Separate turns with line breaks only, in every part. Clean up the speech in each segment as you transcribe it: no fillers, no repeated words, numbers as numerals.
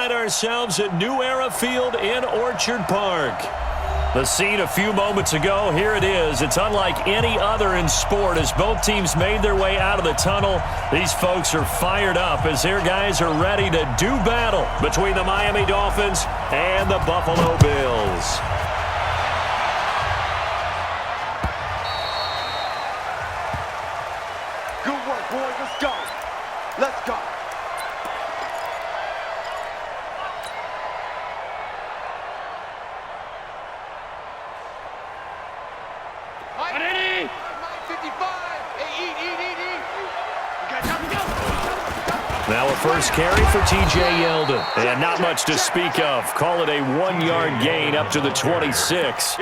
find ourselves at New Era Field in Orchard Park. The scene a few moments ago, here it is. It's unlike any other in sport as both teams made their way out of the tunnel. These folks are fired up as their guys are ready to do battle between the Miami Dolphins and the Buffalo Bills.
Good work, boys. Let's go. Let's go.
Now a first carry for T.J. Yeldon. And not much to speak of. Call it a 1-yard gain up to the 26.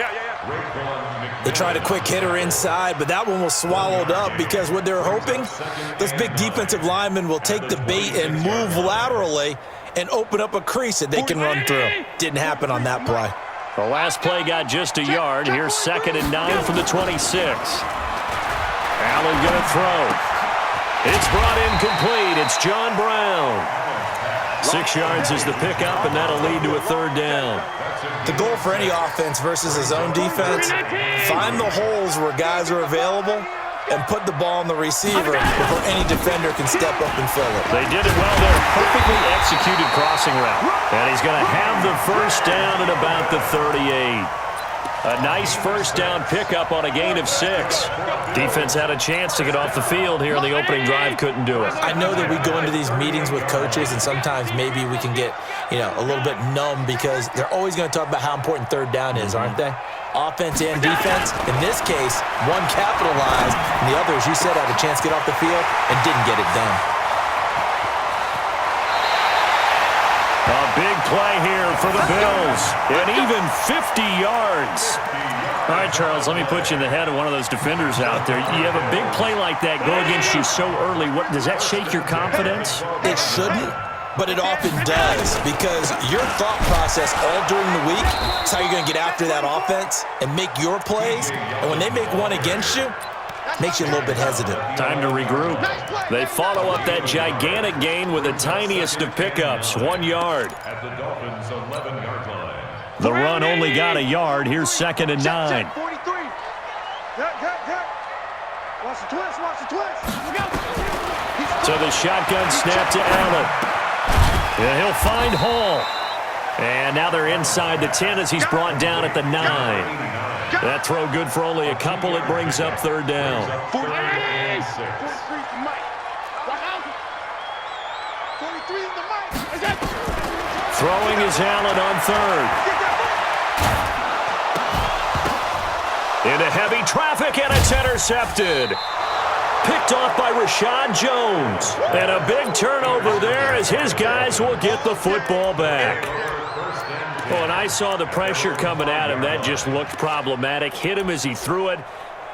They tried a quick hitter inside, but that one was swallowed up because what they're hoping, those big defensive linemen will take the bait and move laterally and open up a crease that they can run through. Didn't happen on that play.
The last play got just a yard. Here's 2nd and 9 from the 26. Allen going to throw. It's brought in complete. It's John Brown. 6 yards is the pickup, and that'll lead to a 3rd down.
The goal for any offense versus his own defense, find the holes where guys are available and put the ball on the receiver before any defender can step up and fill it.
They did it well there. Perfectly executed crossing route. And he's going to have the first down at about the 38. A nice first down pickup on a gain of 6. Defense had a chance to get off the field here in the opening drive, couldn't do it.
I know that we go into these meetings with coaches and sometimes maybe we can get, a little bit numb because they're always going to talk about how important 3rd down is, aren't they? Offense and defense. In this case, one capitalized and the other, as you said, had a chance to get off the field and didn't get it done.
A big play here for the Bills, and even 50 yards. All right, Charles, let me put you in the head of one of those defenders out there. You have a big play like that go against you so early. Does that shake your confidence?
It shouldn't, but it often does because your thought process all during the week is how you're going to get after that offense and make your plays. And when they make one against you, makes you a little bit hesitant.
Time to regroup. They follow up that gigantic gain with the tiniest of pickups, 1 yard.
At the Dolphins' 11-yard line.
The run only got a yard. Here's 2nd and 9.
43. Watch the twist. Watch the twist.
So the shotgun snap to Allen. And he'll find Hall. And now they're inside the 10 as he's brought down at the 9. That throw good for only a couple. It brings up 3rd down.
43
Throwing is Allen on 3rd. Into heavy traffic, and it's intercepted. Picked off by Rashad Jones. And a big turnover there as his guys will get the football back. Well, and I saw the pressure coming at him. That just looked problematic. Hit him as he threw it,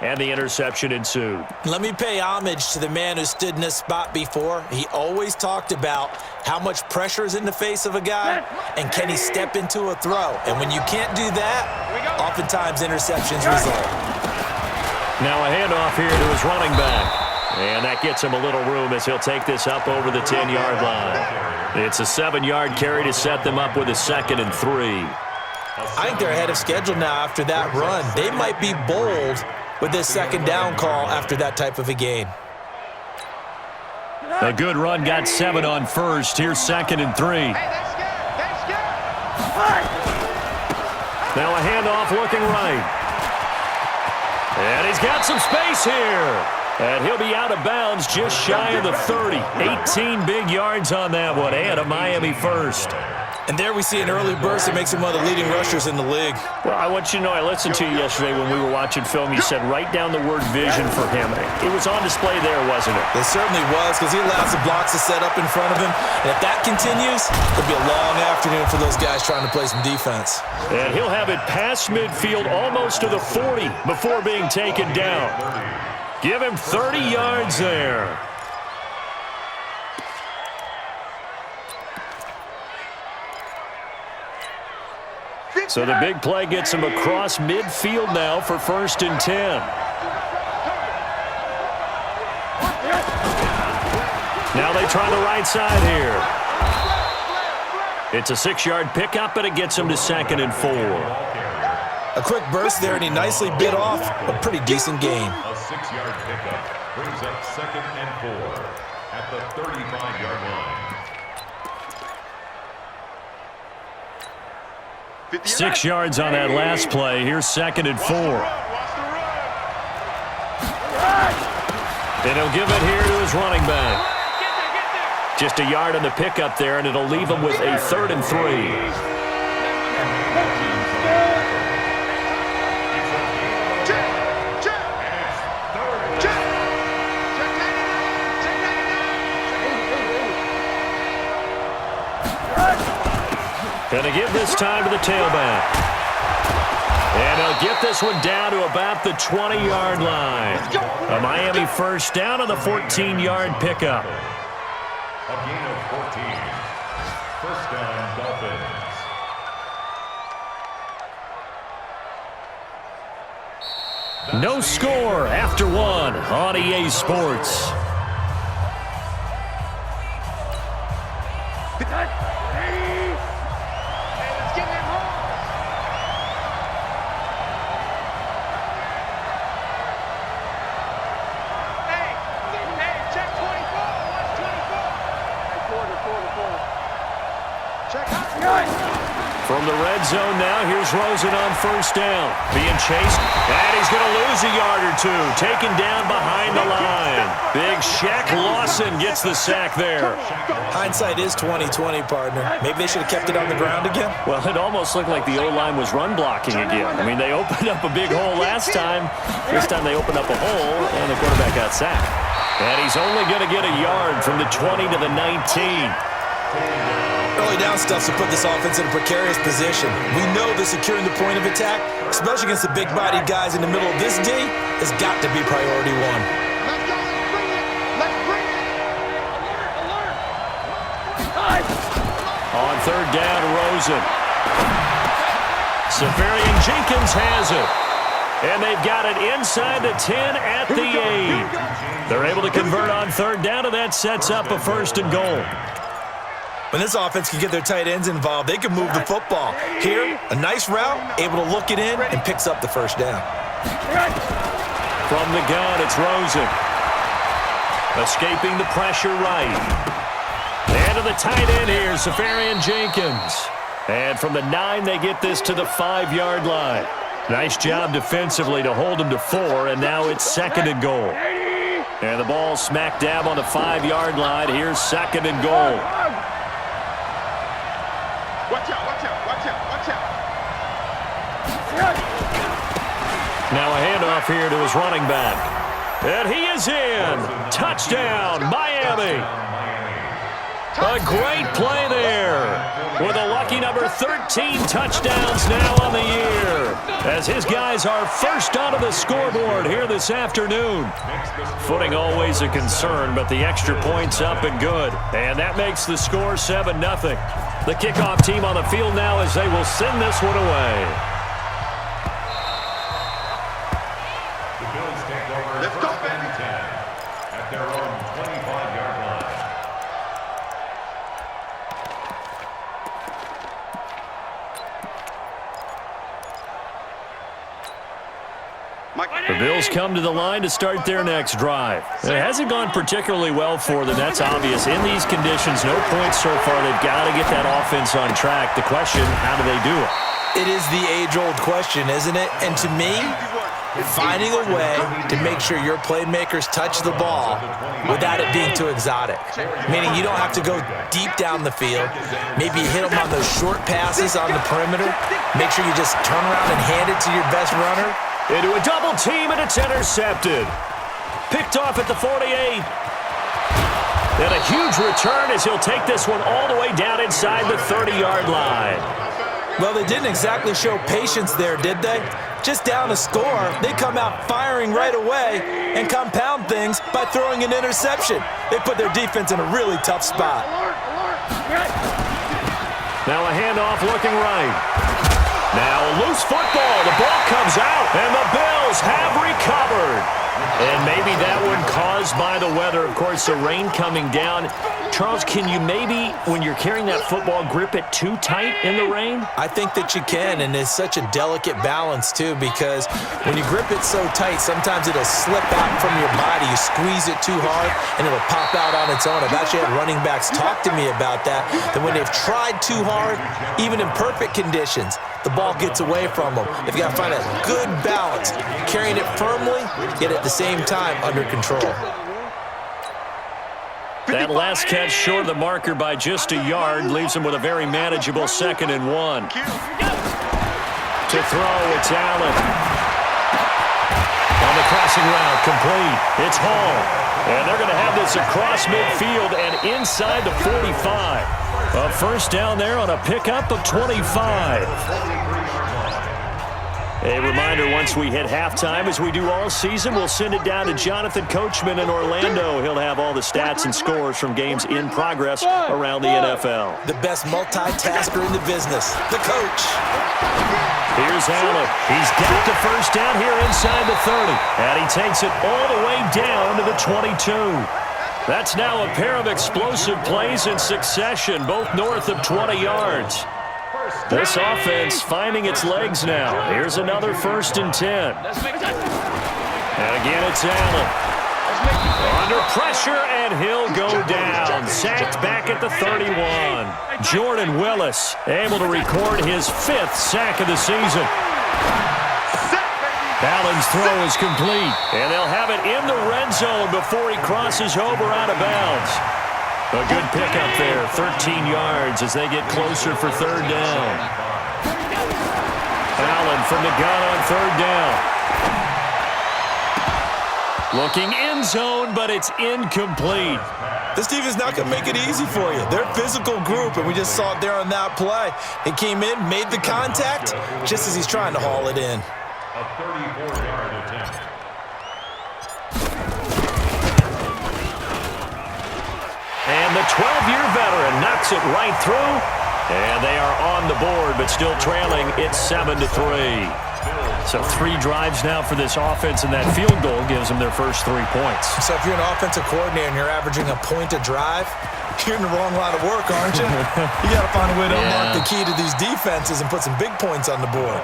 and the interception ensued.
Let me pay homage to the man who stood in this spot before. He always talked about how much pressure is in the face of a guy, and can he step into a throw. And when you can't do that, oftentimes interceptions result.
Now a handoff here to his running back. And that gets him a little room as he'll take this up over the 10-yard line. It's a 7-yard carry to set them up with a 2nd and 3.
I think they're ahead of schedule now after that run. They might be bold with this 2nd down call after that type of a gain.
A good run got 7 on 1st. Here's 2nd and 3. Now a handoff looking right. And he's got some space here. And he'll be out of bounds just shy of the 30. 18 big yards on that one, and a Miami first.
And there we see an early burst that makes him one of the leading rushers in the league.
Well, I want you to know, I listened to you yesterday when we were watching film. You said write down the word vision for him. It was on display there, wasn't it?
It certainly was, because he allows the blocks to set up in front of him. And if that continues, it'll be a long afternoon for those guys trying to play some defense.
And he'll have it past midfield almost to the 40 before being taken down. Give him 30 yards there. So the big play gets him across midfield now for 1st and 10. Now they try the right side here. It's a 6-yard pickup, and it gets him to 2nd and 4.
A quick burst there, and he nicely bit off a pretty decent gain.
A 6-yard pickup brings up 2nd and 4 at the 35-yard line.
6 yards on that last play. Here's 2nd and 4. And he'll give it here to his running back. Just a yard on the pickup there, and it'll leave him with a 3rd and 3. Gonna give this time to the tailback. And he'll get this one down to about the 20-yard line. A Miami first down on the 14-yard pickup.
A gain of 14. First down, Dolphins.
No score after 1 on EA Sports. From the red zone now, here's Rosen on first down. Being chased, and he's going to lose a yard or two. Taken down behind the line. Big Shaq Lawson gets the sack there.
Hindsight is 20/20, partner. Maybe they should have kept it on the ground again.
Well, it almost looked like the O-line was run blocking again. I mean, they opened up a big hole last time. This time they opened up a hole, and the quarterback got sacked. And he's only going to get a yard from the 20 to the 19.
Early down stuffs will put this offense in a precarious position. We know that securing the point of attack, especially against the big-bodied guys in the middle of this D, has got to be priority 1.
Let's go. Let's bring it. Alert.
On 3rd down, Rosen. Safarian Jenkins has it. And they've got it inside the 10 at the 8. They're able to convert on 3rd down, and that sets up a 1st and goal.
When this offense can get their tight ends involved, they can move the football. Here, a nice route, able to look it in, and picks up the 1st down.
From the gun, it's Rosen. Escaping the pressure right. And to the tight end here, Safarian Jenkins. And from the 9, they get this to the 5-yard line. Nice job defensively to hold them to 4, and now it's 2nd and goal. And the ball smack dab on the 5-yard line. Here's 2nd and goal.
Watch out.
Now a handoff here to his running back. And he is in. Touchdown, Miami. A great play there. With a lucky number 13 touchdowns now on the year. As his guys are first onto the scoreboard here this afternoon. Footing always a concern, but the extra point's up and good. And that makes the score 7-0. The kickoff team on the field now as they will send this one away.
The Bills take over.
Let's go,
baby. At their own 25-yard line.
The Bills come to the line to start their next drive. It hasn't gone particularly well for them. That's obvious. In these conditions, no points so far. They've got to get that offense on track. The question, how do they do it?
It is the age-old question, isn't it? And to me, finding a way to make sure your playmakers touch the ball without it being too exotic. Meaning you don't have to go deep down the field. Maybe hit them on those short passes on the perimeter. Make sure you just turn around and hand it to your best runner.
Into a double team, and it's intercepted. Picked off at the 48. And a huge return as he'll take this one all the way down inside the 30-yard line.
Well, they didn't exactly show patience there, did they? Just down a score, they come out firing right away and compound things by throwing an interception. They put their defense in a really tough spot.
Now a handoff looking right. Now a loose football. The ball comes out, and the Bills have recovered. And maybe that one caused by the weather. Of course, the rain coming down. Charles, can you maybe, when you're carrying that football, grip it too tight in the rain?
I think that you can, and it's such a delicate balance, too, because when you grip it so tight, sometimes it'll slip out from your body. You squeeze it too hard, and it'll pop out on its own. I've actually had running backs talk to me about that when they've tried too hard, even in perfect conditions, the ball gets away from them. They've got to find a good balance, carrying it firmly, yet at the same time under control.
That last catch short of the marker by just a yard leaves him with a very manageable 2nd and 1. To throw, it's Allen. On the crossing route, complete. It's Hall. And they're going to have this across midfield and inside the 45. A first down there on a pickup of 25. A reminder, once we hit halftime, as we do all season, we'll send it down to Jonathan Coachman in Orlando. He'll have all the stats and scores from games in progress around the NFL.
The best multitasker in the business, the coach.
Here's Allen. He's got the first down here inside the 30. And he takes it all the way down to the 22. That's now a pair of explosive plays in succession, both north of 20 yards. This offense finding its legs now. Here's another 1st and 10. And again, it's Allen. Under pressure, and he'll go down. Sacked back at the 31. Jordan Willis able to record his 5th sack of the season. Allen's throw is complete, and they'll have it in the red zone before he crosses over out of bounds. A good pickup there, 13 yards as they get closer for 3rd down. Allen from the gun on 3rd down. Looking end zone, but it's incomplete.
This defense is not going to make it easy for you. They're a physical group, and we just saw it there on that play. He came in, made the contact, just as he's trying to haul it in.
A 34-yard attempt.
And the 12-year veteran knocks it right through. And they are on the board, but still trailing. It's 7-3. So 3 drives now for this offense, and that field goal gives them their first 3 points.
So if you're an offensive coordinator and you're averaging a point a drive, you're in the wrong line of work, aren't you? You got to find a way to unlock the key to these defenses and put some big points on the board.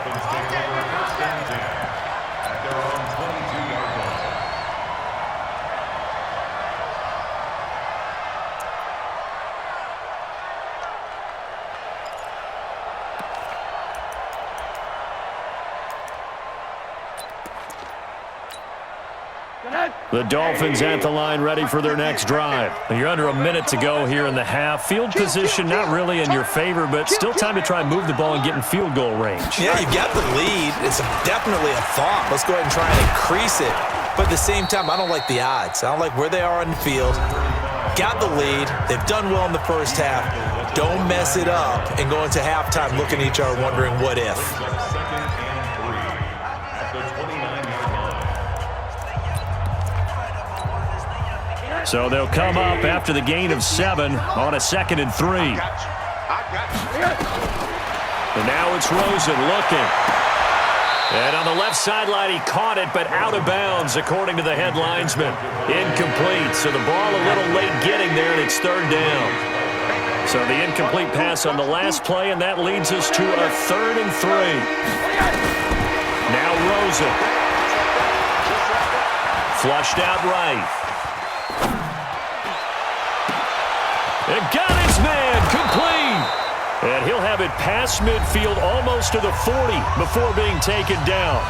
The Dolphins at the line ready for their next drive. You're under a minute to go here in the half. Field position not really in your favor, but still time to try and move the ball and get in field goal range.
Yeah, you've got the lead. It's definitely a thought. Let's go ahead and try and increase it. But at the same time, I don't like the odds. I don't like where they are on the field. Got the lead. They've done well in the first half. Don't mess it up and go into halftime looking at each other wondering what if.
So they'll come up after the gain of 7 on a 2nd and 3. And now it's Rosen looking. And on the left sideline, he caught it, but out of bounds, according to the head linesman. Incomplete. So the ball a little late getting there, and it's 3rd down. So the incomplete pass on the last play, and that leads us to a 3rd and 3. Now Rosen. Flushed out right. It got his man, complete. And he'll have it past midfield almost to the 40 before being taken down.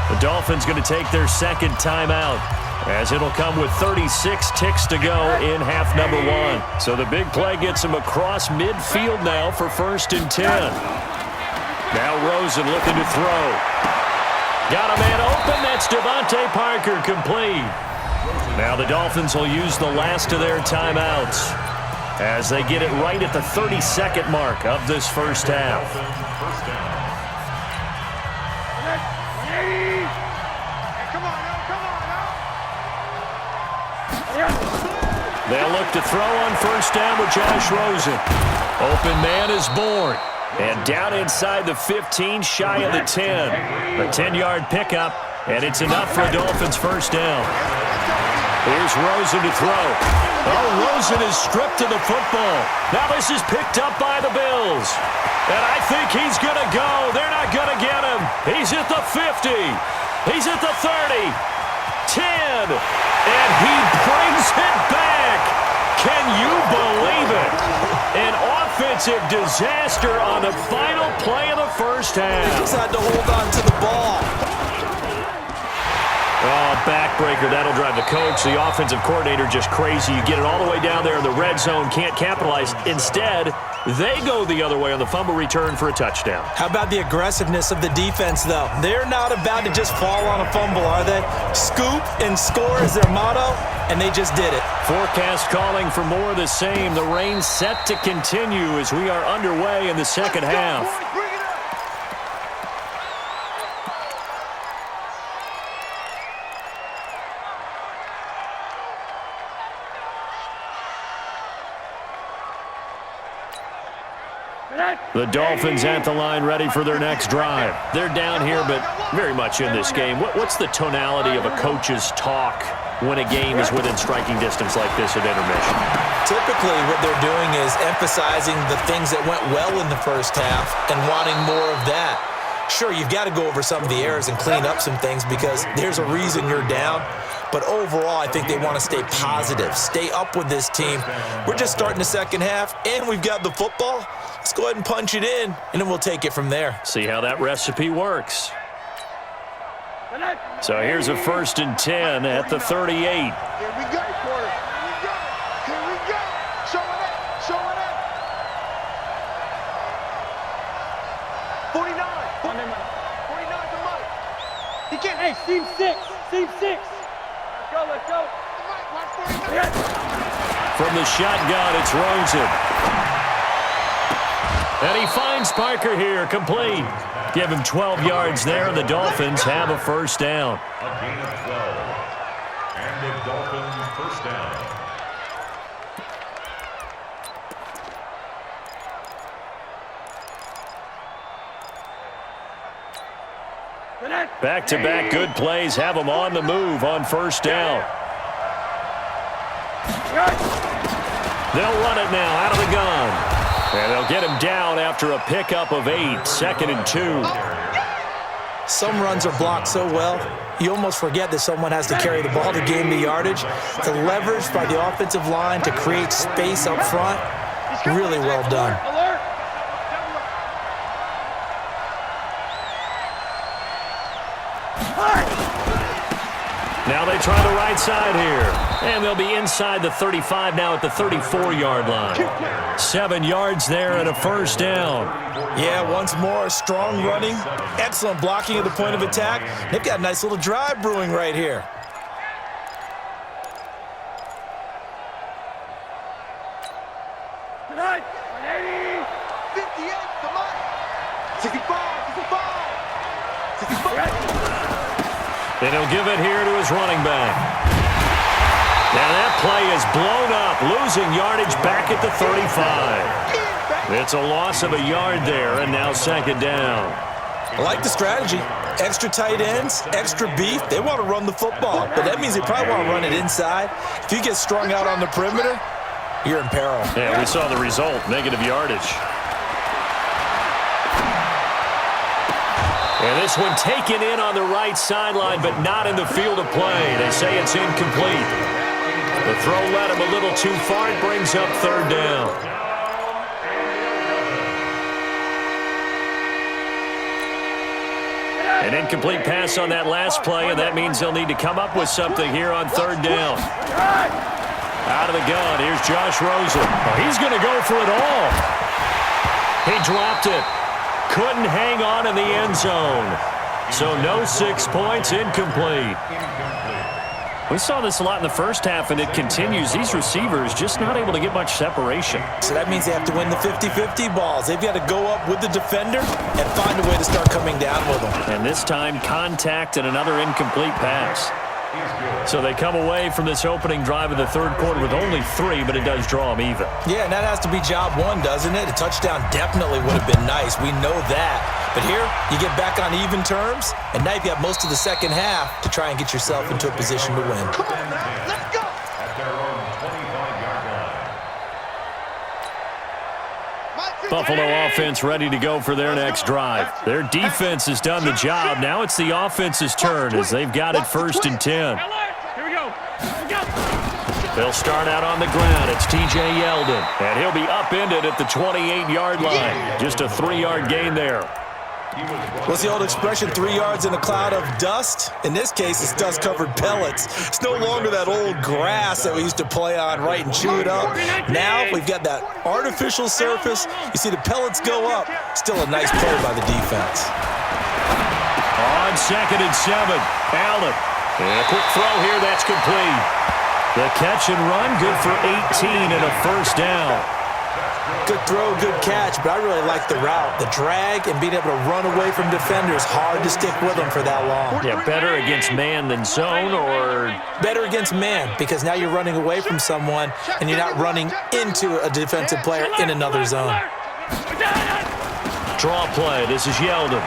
The Dolphins going to take their 2nd timeout, as it'll come with 36 ticks to go in half number 1. So the big play gets him across midfield now for 1st and 10. Now Rosen looking to throw. Got a man open. That's Devontae Parker, complete. Now the Dolphins will use the last of their timeouts, as they get it right at the 32nd mark of this first half. They'll look to throw on 1st down with Josh Rosen. Open man is born. And down inside the 15, shy of the 10. A 10-yard pickup, and it's enough for a Dolphins 1st down. Here's Rosen to throw. Oh, Rosen is stripped of the football. Now this is picked up by the Bills. And I think he's going to go. They're not going to get him. He's at the 50. He's at the 30. 10. And he brings it back. Can you believe it? An offensive disaster on the final play of the first half.
He just had to hold on to the ball.
Oh, backbreaker. That'll drive the coach, the offensive coordinator, just crazy. You get it all the way down there in the red zone, can't capitalize. Instead, they go the other way on the fumble return for a touchdown.
How about the aggressiveness of the defense, though? They're not about to just fall on a fumble, are they? Scoop and score is their motto, and they just did it.
Forecast calling for more of the same. The rain set to continue as we are underway in the second half. The Dolphins at the line ready for their next drive. They're down here, but very much in this game. What's the tonality of a coach's talk when a game is within striking distance like this at intermission?
Typically, what they're doing is emphasizing the things that went well in the first half and wanting more of that. Sure, you've got to go over some of the errors and clean up some things because there's a reason you're down. But overall, I think they want to stay positive, stay up with this team. We're just starting the second half, and we've got the football. Let's go ahead and punch it in, and then we'll take it from there.
See how that recipe works. So here's a 1st and 10 at the 38.
Here we go, quarter. Here we go. Here we go. Show it up. Show it up. 49. 49 to Mike. He can't. Hey, seam 6. Seam 6. Let's go.
From the shotgun, it's Rosen. And he finds Parker here, complete. Give him 12 yards there, and the Dolphins have a first down.
A gain of 12. And the Dolphins first down.
Back-to-back good plays have them on the move on first down. They'll run it now out of the gun. And they'll get him down after a pickup of 8, 2nd and 2.
Some runs are blocked so well, you almost forget that someone has to carry the ball to gain the yardage. The leverage by the offensive line to create space up front, really well done.
Now they try the right side here. And they'll be inside the 35 now at the 34-yard line. 7 yards there and a first down.
Yeah, once more, strong running, excellent blocking at the point of attack. They've got a nice little drive brewing right here.
Tonight, 180, 58, come on. 65, 65, 65.
And he'll give it here to his running back. Now that play is blown up, losing yardage back at the 35. It's a loss of a yard there, and now 2nd down.
I like the strategy. Extra tight ends, extra beef. They want to run the football, but that means they probably want to run it inside. If you get strung out on the perimeter, you're in peril.
Yeah, we saw the result, negative yardage. And this one taken in on the right sideline, but not in the field of play. They say it's incomplete. The throw led him a little too far. It brings up 3rd down. An incomplete pass on that last play, and that means they'll need to come up with something here on 3rd down. Out of the gun, here's Josh Rosen. Oh, he's going to go for it all. He dropped it. Couldn't hang on in the end zone. So no 6 points, incomplete. We saw this a lot in the first half, and it continues. These receivers just not able to get much separation.
So that means they have to win the 50-50 balls. They've got to go up with the defender and find a way to start coming down with them.
And this time, contact and another incomplete pass. So they come away from this opening drive of the 3rd quarter with only 3, but it does draw them even.
Yeah, and that has to be job 1, doesn't it? A touchdown definitely would have been nice. We know that. But here, you get back on even terms, and now you've got most of the second half to try and get yourself into a position to win.
Come on, man. Let's go.
Buffalo offense ready to go for their next drive. Their defense has done the job. Now it's the offense's turn as they've got it 1st and 10.
Here we go.
They'll start out on the ground. It's T.J. Yeldon, and he'll be upended at the 28-yard line. Just a 3-yard gain there.
What's the old expression, 3 yards in a cloud of dust? In this case, it's dust-covered pellets. It's no longer that old grass that we used to play on, right, and chew it up. Now we've got that artificial surface. You see the pellets go up. Still a nice play by the defense.
On 2nd and 7, Allen. And a quick throw here, that's complete. The catch and run, good for 18 and a 1st down.
Good throw, good catch, but I really like the route. The drag and being able to run away from defenders, hard to stick with them for that long.
Yeah, better against man than zone, or?
Better against man, because now you're running away from someone and you're not running into a defensive player in another zone.
Draw play, this is Yeldon.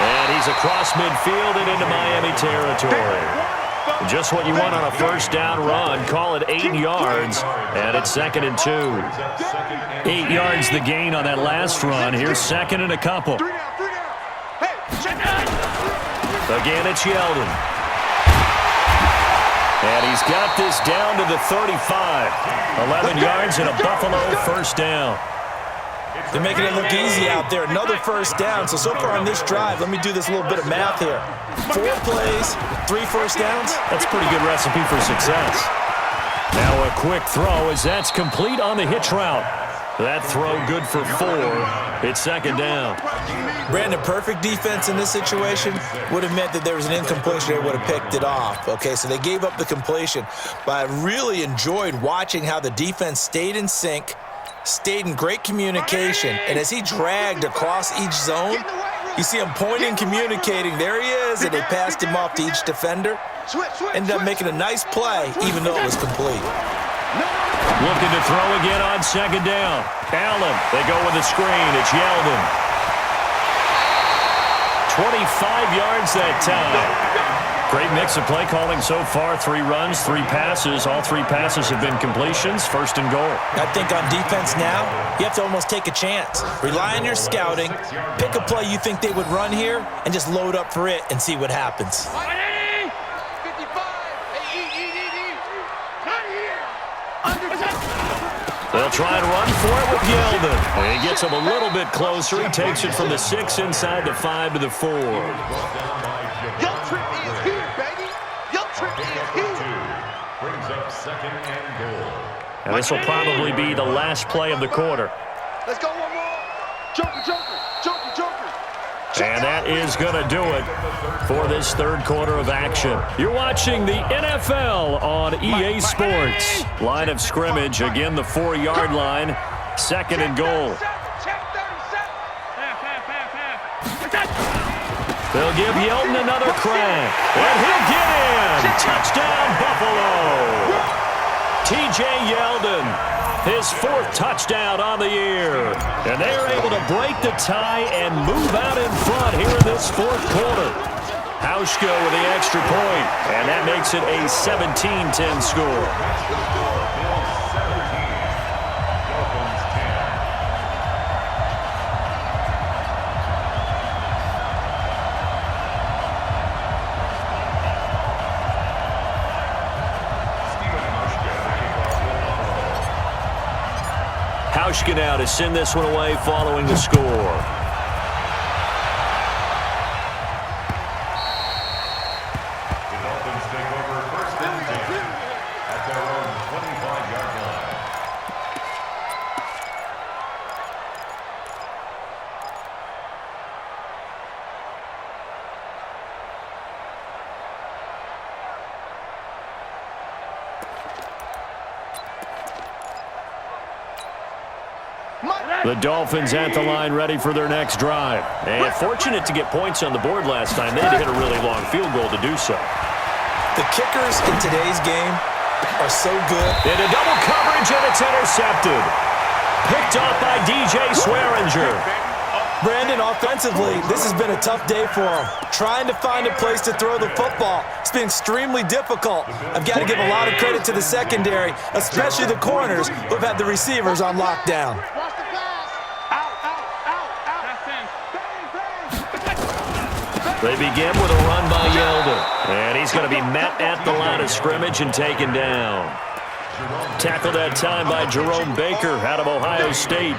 And he's across midfield and into Miami territory. Just what you want on a 1st down run. Call it 8 yards, and it's 2nd and 2. 8 yards the gain on that last run. Here's 2nd and a couple. Again, it's Yeldon. And he's got this down to the 35. 11 yards and a Buffalo 1st down.
They're making it look easy out there. Another 1st down. So far on this drive, let me do this little bit of math here. 4 plays, 3 1st downs.
That's a pretty good recipe for success. Now a quick throw as that's complete on the hitch route. That throw good for 4. It's 2nd down.
Brandon, perfect defense in this situation would have meant that there was an incompletion. They would have picked it off. Okay, so they gave up the completion. But I really enjoyed watching how the defense stayed in sync, stayed in great communication, and as he dragged across each zone, you see him pointing, communicating. There he is, and they passed him off to each defender. Ended up making a nice play, even though it was complete.
Looking to throw again on 2nd down. Allen, they go with a screen. It's Yeldon. 25 yards that time. Great mix of play calling so far. 3 runs, 3 passes. All 3 passes have been completions. 1st and goal.
I think on defense now, you have to almost take a chance. Rely on your scouting. Pick a play you think they would run here and just load up for it and see what happens.
They'll try and run for it with Yeldon. He gets him a little bit closer. He takes it from the 6 inside the 5 to the 4.
Brings up 2nd and goal.
And this will probably be the last play of the quarter.
Let's go one more. Joker, Joker, Joker, Joker.
And that is going to do it for this 3rd quarter of action. You're watching the NFL on EA Sports. Line of scrimmage, again the 4-yard line. 2nd and goal. They'll give Yeldon another crack. And he'll get in. Touchdown, Buffalo. T.J. Yeldon, his 4th touchdown on the year. And they are able to break the tie and move out in front here in this 4th quarter. Hauschka with the extra point, and that makes it a 17-10 score. Hauschka now to send this one away following the score.
The Dolphins take over 1st and 10 at their own 25-yard line.
The Dolphins at the line ready for their next drive. And fortunate to get points on the board last time. They had to hit a really long field goal to do so.
The kickers in today's game are so good.
Into double coverage, and it's intercepted. Picked off by DJ Swearinger.
Brandon, offensively, this has been a tough day for him. Trying to find a place to throw the football. It's been extremely difficult. I've got to give a lot of credit to the secondary, especially the corners who have had the receivers on lockdown.
They begin with a run by Yeldon. And he's going to be met at the line of scrimmage and taken down. Tackled that time by Jerome Baker out of Ohio State.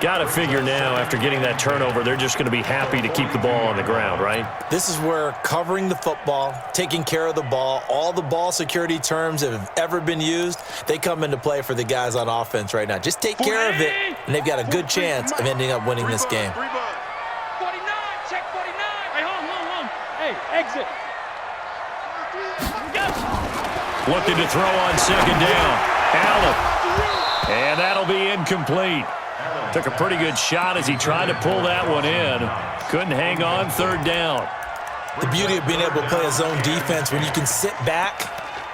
Got to figure now, after getting that turnover, they're just going to be happy to keep the ball on the ground, right?
This is where covering the football, taking care of the ball, all the ball security terms that have ever been used, they come into play for the guys on offense right now. Just take care of it, and they've got a good chance of ending up winning this game.
49, check 49. Hey, home. Hey, exit.
Looking to throw on second down. Allen. And that'll be incomplete. Took a pretty good shot as he tried to pull that one in. Couldn't hang on third down.
The beauty of being able to play a zone defense, when you can sit back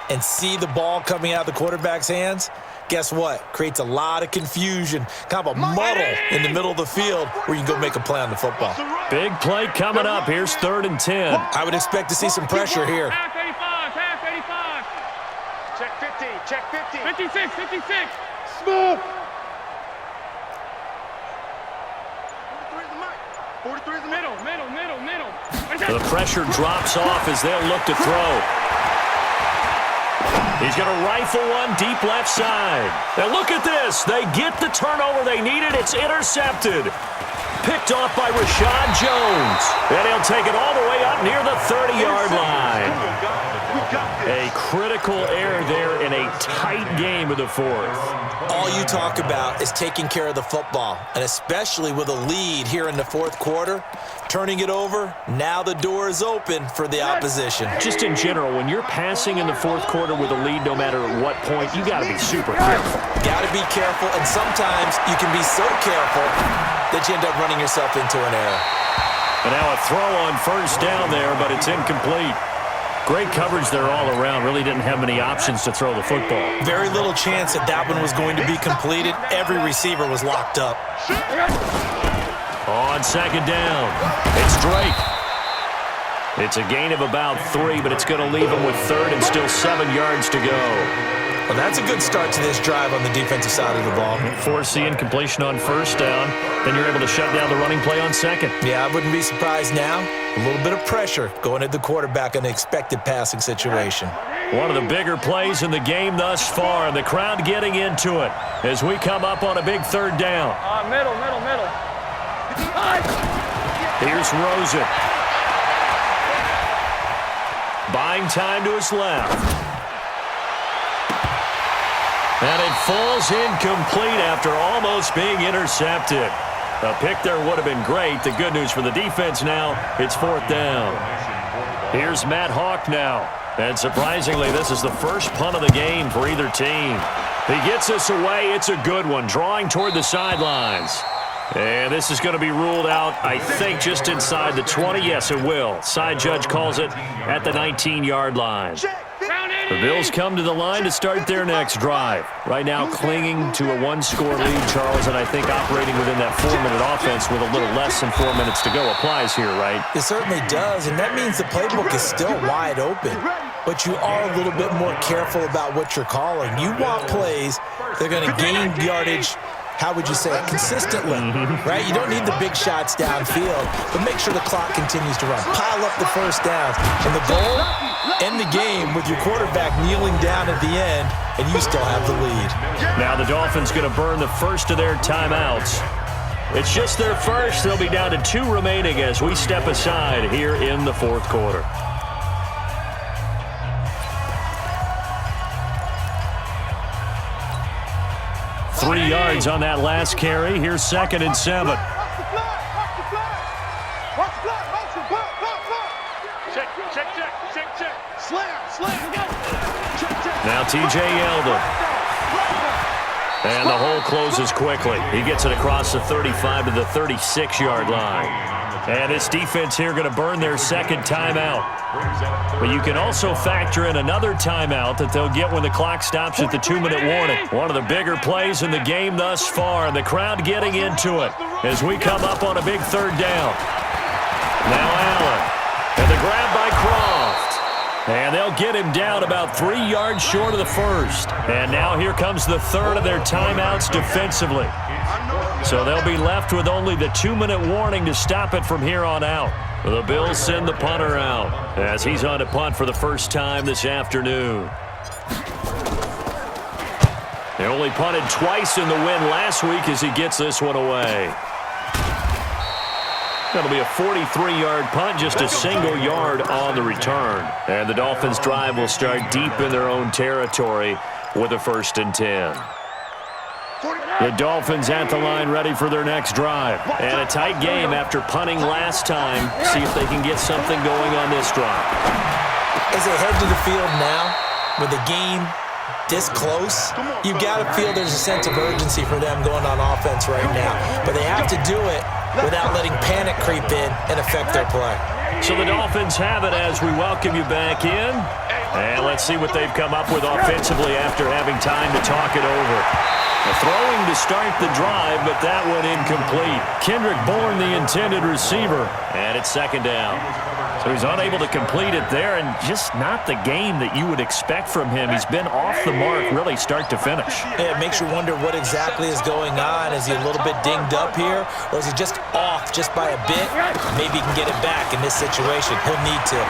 and see the ball coming out of the quarterback's hands, guess what? Creates a lot of confusion, kind of a muddle in the middle of the field where you can go make a play on the football.
Big play coming up. Here's 3rd and 10.
I would expect to see some pressure here.
Half 85. Check 50, 56. Smooth. 43 is the middle.
The pressure drops off as they'll look to throw. He's going to rifle one deep left side. And look at this. They get the turnover they needed. It's intercepted. Picked off by Rashad Jones. And he'll take it all the way up near the 30-yard line. A critical error there in a tight game of the fourth.
All you talk about is taking care of the football, and especially with a lead here in the fourth quarter, turning it over, now the door is open for the opposition.
Just in general, when you're passing in the fourth quarter with a lead, no matter at what point, you got to be super careful.
Got to be careful, and sometimes you can be so careful that you end up running yourself into an error.
And now a throw on first down there, but it's incomplete. Great coverage there all around. Really didn't have many options to throw the football.
Very little chance that one was going to be completed. Every receiver was locked up.
On second down, it's Drake. It's a gain of about 3, but it's going to leave him with 3rd and still 7 yards to go.
Well, that's a good start to this drive on the defensive side of the ball.
Force the incompletion on first down. Then you're able to shut down the running play on second.
Yeah, I wouldn't be surprised now. A little bit of pressure going at the quarterback in an expected passing situation.
One of the bigger plays in the game thus far, and the crowd getting into it as we come up on a big 3rd down.
Middle.
Here's Rosen. Buying time to his left. And it falls incomplete after almost being intercepted. A pick there would have been great. The good news for the defense now, it's 4th down. Here's Matt Hawk now. And surprisingly, this is the first punt of the game for either team. He gets this away. It's a good one, drawing toward the sidelines. And this is going to be ruled out, I think, just inside the 20. Yes, it will. Side judge calls it at the 19-yard line. The Bills come to the line to start their next drive. Right now clinging to a 1-score lead, Charles, and I think operating within that 4-minute offense with a little less than 4 minutes to go applies here, right?
It certainly does, and that means the playbook is still wide open. But you are a little bit more careful about what you're calling. You want plays that are going to gain yardage, how would you say it, consistently, right? You don't need the big shots downfield, but make sure the clock continues to run. Pile up the first downs. And the goal, end the game with your quarterback kneeling down at the end, and you still have the lead.
Now the Dolphins going to burn the first of their timeouts. It's just their first. They'll be down to 2 remaining as we step aside here in the fourth quarter. Three yards on that last carry. Here's 2nd and 7.
Check. Slam.
Now T.J. Yeldon. And the hole closes quickly. He gets it across the 35 to the 36-yard line. And this defense here going to burn their 2nd timeout. But you can also factor in another timeout that they'll get when the clock stops at the 2-minute warning. One of the bigger plays in the game thus far, and the crowd getting into it. as we come up on a big third down. Now Allen. And the grab by Croft. And they'll get him down about 3 yards short of the first. And now here comes the third of their timeouts defensively. So they'll be left with only the 2-minute warning to stop it from here on out. The Bills send the punter out as he's on to punt for the first time this afternoon. They only punted twice in the win last week as he gets this one away. That'll be a 43-yard punt, just a single yard on the return. And the Dolphins' drive will start deep in their own territory with a 1st and 10. The Dolphins at the line ready for their next drive. And a tight game after punting last time. See if they can get something going on this drive.
As they head to the field now, with the game this close, you've got to feel there's a sense of urgency for them going on offense right now. But they have to do it without letting panic creep in and affect their play.
So the Dolphins have it as we welcome you back in. And let's see what they've come up with offensively after having time to talk it over. Throwing to start the drive, but that one incomplete. Kendrick Bourne, the intended receiver, and it's 2nd down. So he's unable to complete it there, and just not the game that you would expect from him. He's been off the mark really start to finish.
Yeah, it makes you wonder what exactly is going on. Is he a little bit dinged up here, or is he just off just by a bit? Maybe he can get it back in this situation. He'll need to.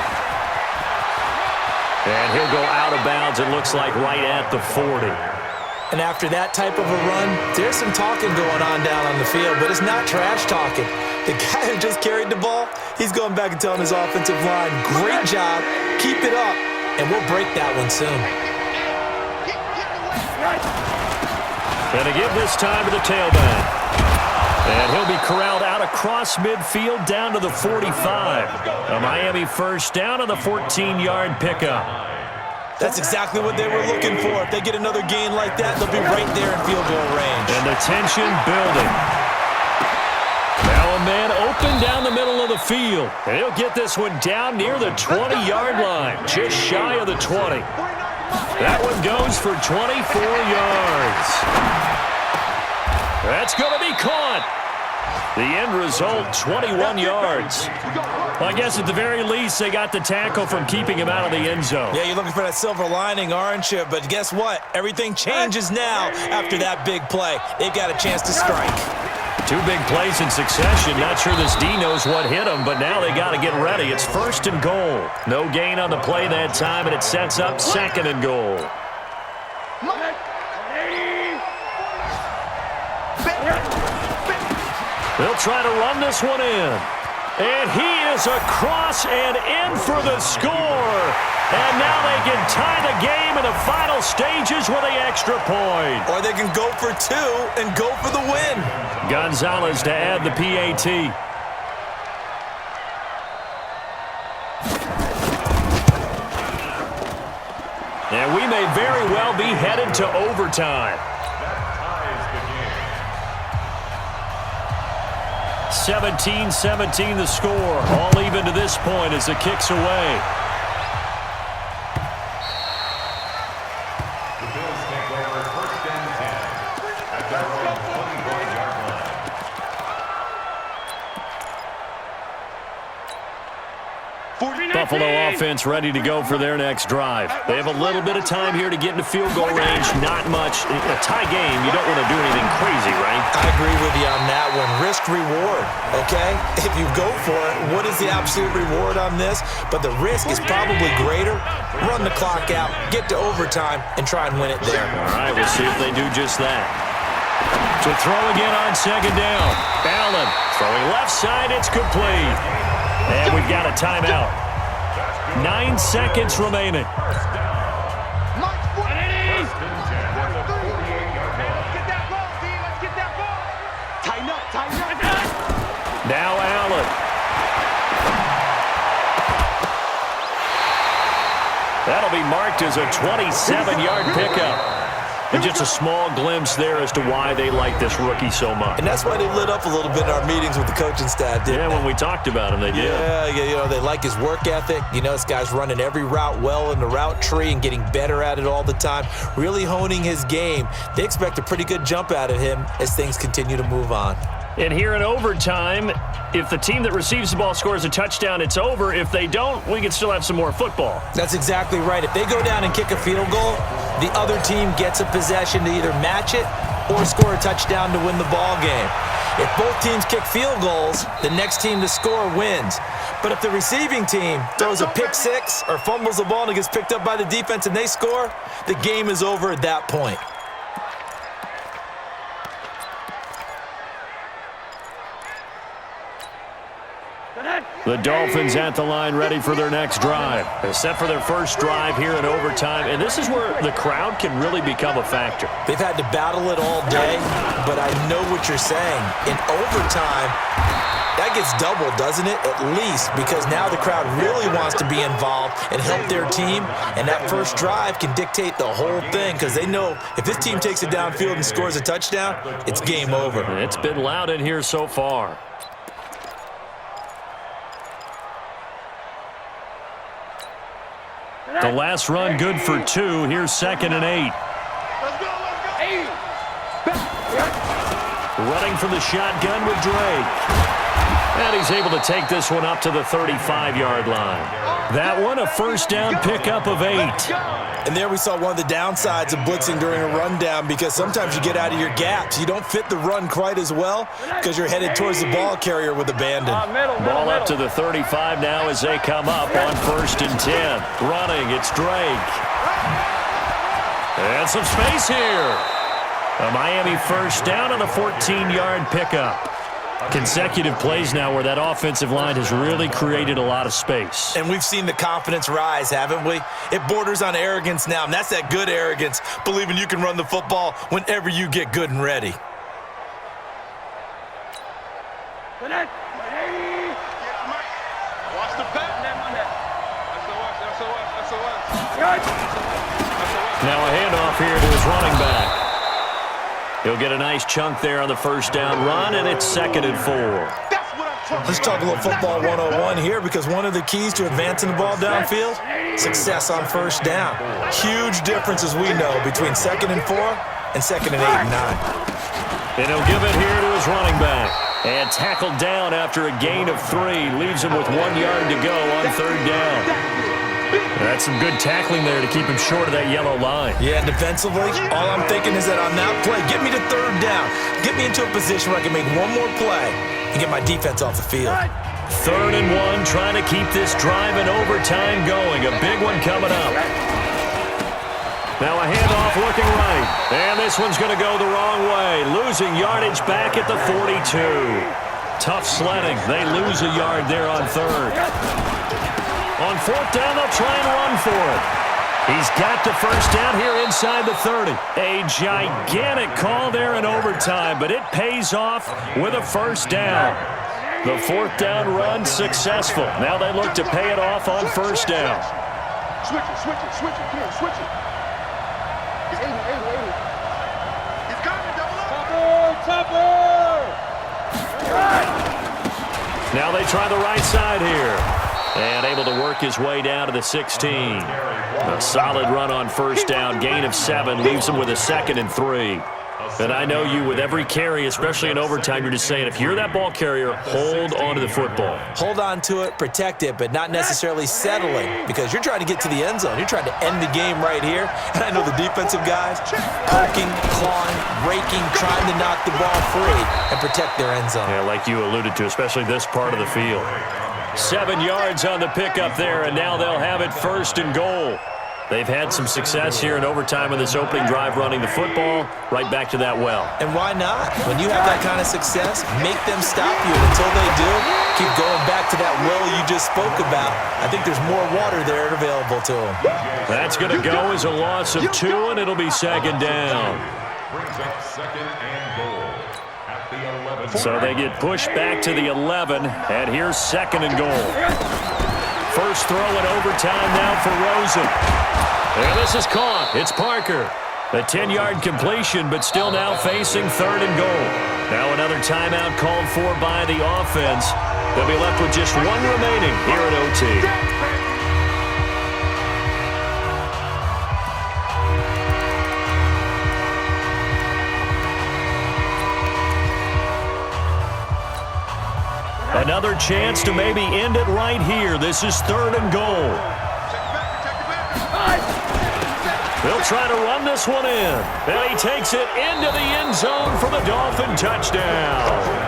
And he'll go out of bounds, it looks like, right at the 40.
And after that type of a run, there's some talking going on down on the field, but it's not trash talking. The guy who just carried the ball, he's going back and telling his offensive line, great job, keep it up, and we'll break that one soon.
And to give this time to the tailback. And he'll be corralled out across midfield down to the 45. A Miami 1st down on the 14-yard pickup.
That's exactly what they were looking for. If they get another gain like that, they'll be right there in field goal range.
And the tension building. Now a man open down the middle of the field. And he'll get this one down near the 20-yard line, just shy of the 20. That one goes for 24 yards. That's going to be caught. The end result, 21 yards. Well, I guess at the very least, they got the tackle from keeping him out of the end zone.
Yeah, you're looking for that silver lining, aren't you? But guess what? Everything changes now after that big play. They've got a chance to strike.
2 big plays in succession. Not sure this D knows what hit him, but now they got to get ready. It's 1st and goal. No gain on the play that time, and it sets up 2nd and goal. They'll try to run this one in. And he is across and in for the score. And now they can tie the game in the final stages with the extra point.
Or they can go for 2 and go for the win.
Gonzalez to add the PAT. And we may very well be headed to overtime. 17-17 the score. All even to this point as the kick's away.
The Bills take over 1st and 10 at their own 25-yard line.
Buffalo offense ready to go for their next drive. They have a little bit of time here to get into field goal range. Not much. A tie game, you don't want to do anything crazy, right?
I agree with you on that one. Risk-reward, okay? If you go for it, what is the absolute reward on this? But the risk is probably greater. Run the clock out, get to overtime, and try and win it there.
All right, we'll see if they do just that. To throw again on 2nd down. Allen throwing left side, it's complete. And we've got a timeout. 9 seconds remaining. Now Allen. That'll be marked as a 27-yard pickup. And just a small glimpse there as to why they like this rookie so much.
And that's why they lit up a little bit in our meetings with the coaching staff, didn't they?
When we talked about him, they did.
Yeah, they like his work ethic. You know, this guy's running every route well in the route tree and getting better at it all the time, really honing his game. They expect a pretty good jump out of him as things continue to move on.
And here in overtime, if the team that receives the ball scores a touchdown, it's over. If they don't, we can still have some more football.
That's exactly right. If they go down and kick a field goal, the other team gets a possession to either match it or score a touchdown to win the ball game. If both teams kick field goals, the next team to score wins. But if the receiving team throws a pick six or fumbles the ball and it gets picked up by the defense and they score, the game is over at that point.
The Dolphins at the line ready for their next drive. They're set for their first drive here in overtime, and this is where the crowd can really become a factor.
They've had to battle it all day, but I know what you're saying. In overtime, that gets doubled, doesn't it? At least, because now the crowd really wants to be involved and help their team, and that first drive can dictate the whole thing because they know if this team takes it downfield and scores a touchdown, it's game over.
It's been loud in here so far. The last run good for 2. Here's 2nd and 8.
Let's go, let's go.
Running from the shotgun with Drake. And he's able to take this one up to the 35-yard line. That one, a first down pickup of 8.
And there we saw one of the downsides of blitzing during a rundown because sometimes you get out of your gaps. You don't fit the run quite as well because you're headed towards the ball carrier with abandon.
Ball up to the 35 now as they come up on 1st and 10. Running, it's Drake. And some space here. A Miami first down on the 14-yard pickup. Consecutive plays now where that offensive line has really created a lot of space.
And we've seen the confidence rise, haven't we? It borders on arrogance now, and that's that good arrogance, believing you can run the football whenever you get good and ready.
Watch the pass.
Now a handoff here to his running back. He'll get a nice chunk there on the first down run, and it's 2nd and 4.
Let's talk a little football 101 here because one of the keys to advancing the ball downfield, success on first down. Huge difference, as we know, between 2nd and 4 and 2nd and 8 and 9.
And he'll give it here to his running back. And tackled down after a gain of 3. Leaves him with 1 yard to go on 3rd down. That's some good tackling there to keep him short of that yellow line.
Yeah, defensively, all I'm thinking is that on that play, get me to 3rd down. Get me into a position where I can make one more play and get my defense off the field.
3rd and 1, trying to keep this drive in overtime going. A big one coming up. Now a handoff looking right. And this one's going to go the wrong way. Losing yardage back at the 42. Tough sledding. They lose a yard there on 3rd. On 4th down, they'll try and run for it. He's got the first down here inside the 30. A gigantic call there in overtime, but it pays off with a first down. The 4th down run successful. Now they look to pay it off on first down.
Switch it, here, switch it. He's 80. He's coming, double up. Topper!
Now they try the right side here. And able to work his way down to the 16. A solid run on first down. Gain of 7 leaves him with a 2nd and 3. And I know you, with every carry, especially in overtime, you're just saying, if you're that ball carrier, hold on to the football.
Hold on to it, protect it, but not necessarily settling because you're trying to get to the end zone. You're trying to end the game right here. And I know the defensive guys, poking, clawing, raking, trying to knock the ball free and protect their end zone.
Yeah, like you alluded to, especially this part of the field. 7 yards on the pickup there, and now they'll have it 1st and goal. They've had some success here in overtime in this opening drive running the football. Right back to that well.
And why not? When you have that kind of success, make them stop you. And until they do, keep going back to that well you just spoke about. I think there's more water there available to them.
That's going to go as a loss of 2, and it'll be 2nd down.
Brings up 2nd and goal at the 11.
So they get pushed back to the 11, and here's 2nd and goal. First throw in overtime now for Rosen. And this is caught. It's Parker. A 10-yard completion, but still now facing 3rd and goal. Now another timeout called for by the offense. They'll be left with just 1 remaining here at OT. Another chance to maybe end it right here. This is 3rd and goal. They'll try to run this one in. And he takes it into the end zone for the Dolphin touchdown.